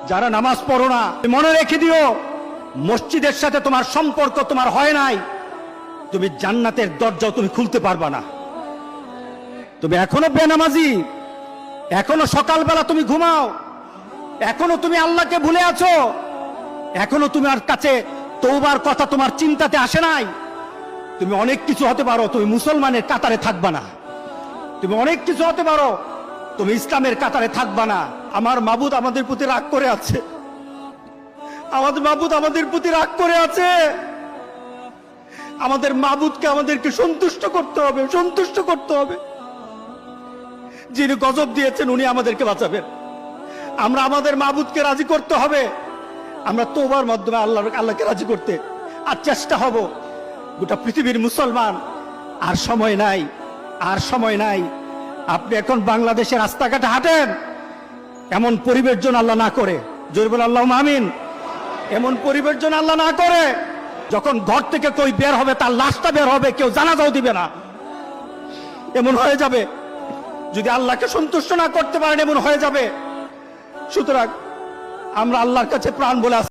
যারা নামাজ পড়ো না, মনে রেখে দিও, মসজিদের সাথে তোমার সম্পর্ক তোমার হয় নাই, তুমি জান্নাতের দরজাও তুমি খুলতে পারবা না। তুমি এখনো বেনামাজি, এখনো সকালবেলা তুমি ঘুমাও, এখনো তুমি আল্লাহকে ভুলে আছো, এখনো তোমার কাছে তওবার কথা তোমার চিন্তাতে আসে নাই। তুমি অনেক কিছু হতে পারো, তুমি মুসলমানের কাতারে থাকবা না। তুমি অনেক কিছু হতে পারো, তুমি ইসলামের কাতারে থাকবা না। আমার মাবুদ আমাদের প্রতি রাগ করে আছে, আমাদের মাবুদ আমাদের প্রতি রাগ করে আছে। আমাদের মাবুদকে আমাদেরকে সন্তুষ্ট করতে হবে, সন্তুষ্ট করতে হবে। যিনি গজব দিয়েছেন উনি আমাদেরকে বাঁচাবেন। আমরা আমাদের মাবুদকে রাজি করতে হবে। আমরা তওবার মাধ্যমে আল্লাহকে রাজি করতে আর চেষ্টা হব। গোটা পৃথিবীর মুসলমান, আর সময় নাই, আর সময় নাই। আপনি এখন বাংলাদেশের রাস্তাঘাটে হাঁটেন, এমন পরিবেশ যেন আল্লাহ না করে, জোরে বলে আল্লাহুম্মা আমিন। এমন পরিবেশ যেন আল্লাহ না করে, যখন ঘর থেকে কই বের হবে তার লাশটা বের হবে, কেউ জানাজাও দিবে না। এমন হয়ে যাবে যদি আল্লাহকে সন্তুষ্ট না করতে পারেন, এমন হয়ে যাবে। সুতরাং আমরা আল্লাহর কাছে প্রাণ বলে